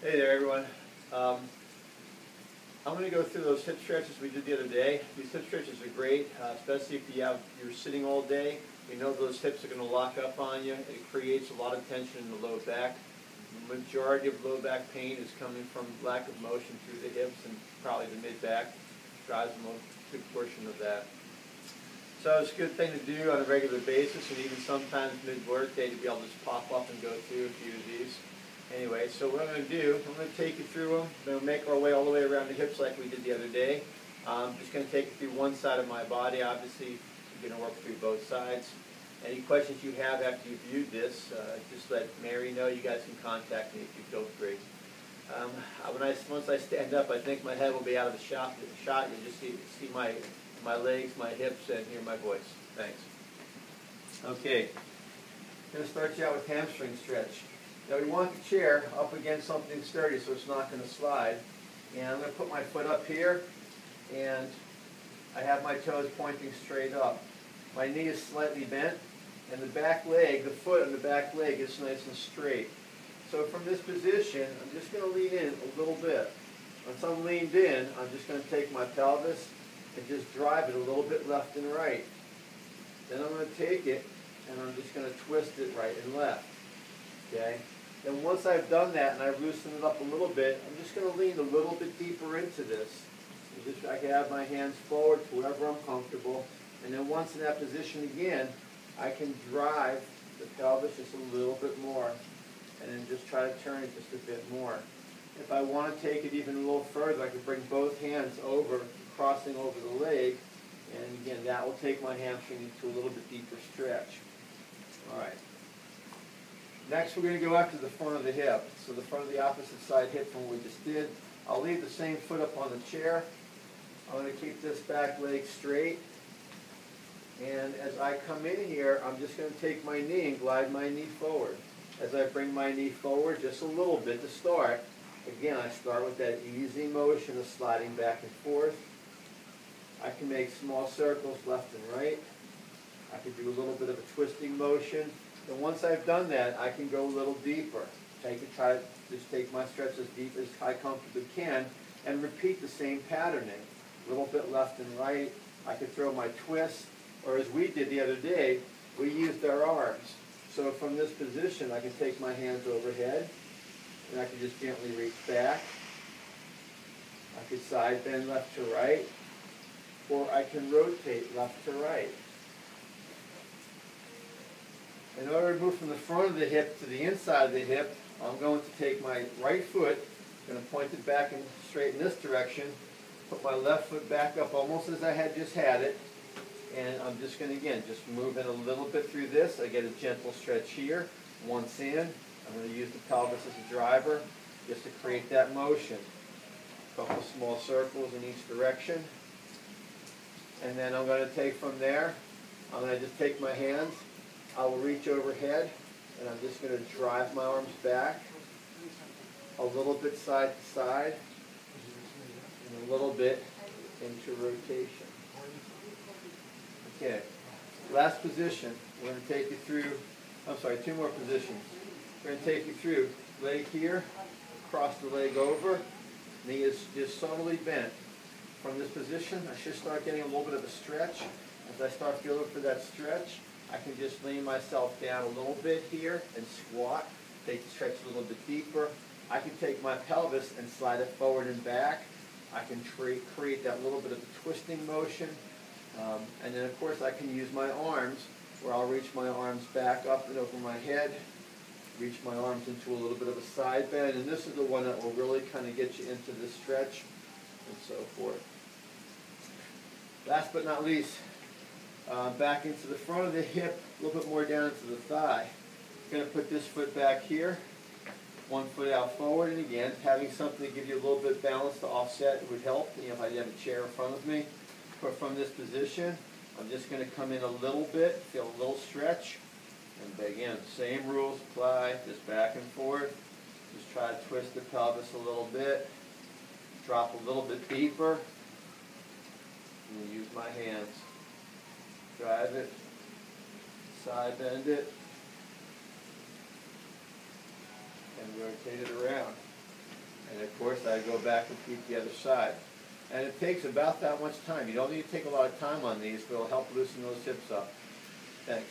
Hey there, everyone. Um, I'm going to go through those hip stretches we did the other day. These hip stretches are great, especially if you're sitting all day. You know those hips are going to lock up on you. It creates a lot of tension in the low back. The majority of low back pain is coming from lack of motion through the hips and probably the mid-back drives a good portion of that. So it's a good thing to do on a regular basis, and even sometimes mid-work day to be able to just pop up and go through a few of these. Anyway, so what I'm going to do, I'm going to take you through them. We're going to make our way all the way around the hips like we did the other day. I'm just going to take you through one side of my body. Obviously, you're going to work through both sides. Any questions you have after you've viewed this, just let Mary know. You guys can contact me if you feel free. Once I stand up, I think my head will be out of the shot. You'll just see my legs, my hips, and hear my voice. Thanks. Okay. I'm going to start you out with hamstring stretch. Now we want the chair up against something sturdy so it's not going to slide. And I'm going to put my foot up here, and I have my toes pointing straight up. My knee is slightly bent, and the back leg, the foot and the back leg is nice and straight. So from this position, I'm just going to lean in a little bit. Once I'm leaned in, I'm just going to take my pelvis and just drive it a little bit left and right. Then I'm going to take it, and I'm just going to twist it right and left. Okay? Then once I've done that and I've loosened it up a little bit, I'm just going to lean a little bit deeper into this. I can have my hands forward to wherever I'm comfortable. And then once in that position again, I can drive the pelvis just a little bit more. And then just try to turn it just a bit more. If I want to take it even a little further, I can bring both hands over, crossing over the leg. And again, that will take my hamstring into a little bit deeper stretch. All right. Next, we're going to go after the front of the hip. So the front of the opposite side hip from what we just did. I'll leave the same foot up on the chair. I'm going to keep this back leg straight. And as I come in here, I'm just going to take my knee and glide my knee forward. As I bring my knee forward just a little bit to start, again, I start with that easy motion of sliding back and forth. I can make small circles left and right. I can do a little bit of a twisting motion. And once I've done that, I can go a little deeper. I can try to just take my stretch as deep as I comfortably can and repeat the same patterning. A little bit left and right. I could throw my twist, or as we did the other day, we used our arms. So from this position, I can take my hands overhead, and I can just gently reach back. I could side bend left to right, or I can rotate left to right. In order to move from the front of the hip to the inside of the hip, I'm going to take my right foot, going to point it back and straight in this direction, put my left foot back up almost as I had just had it, and I'm just going to, again, just move in a little bit through this. I get a gentle stretch here. Once in, I'm going to use the pelvis as a driver just to create that motion. A couple of small circles in each direction. And then I'm going to take from there, I'm going to just take my hands, I will reach overhead, and I'm just going to drive my arms back a little bit side to side, and a little bit into rotation. Okay, last position, we're going to take you through, two more positions. We're going to take you through leg here, cross the leg over, knee is just subtly bent. From this position, I should start getting a little bit of a stretch. As I start feeling for that stretch, I can just lean myself down a little bit here and squat, take the stretch a little bit deeper. I can take my pelvis and slide it forward and back. I can create that little bit of a twisting motion. And then, of course, I can use my arms, where I'll reach my arms back up and over my head, reach my arms into a little bit of a side bend. And this is the one that will really kind of get you into the stretch and so forth. Last but not least, back into the front of the hip, a little bit more down into the thigh. I'm going to put this foot back here, one foot out forward, and again, having something to give you a little bit of balance to offset would help. If I have a chair in front of me. But from this position, I'm just going to come in a little bit, feel a little stretch, and again, same rules apply, just back and forth. Just try to twist the pelvis a little bit, drop a little bit deeper, and use my hands. Drive it, side bend it, and rotate it around. of course, I go back and repeat the other side. And it takes about that much time. You don't need to take a lot of time on these, but it'll help loosen those hips up. Thanks.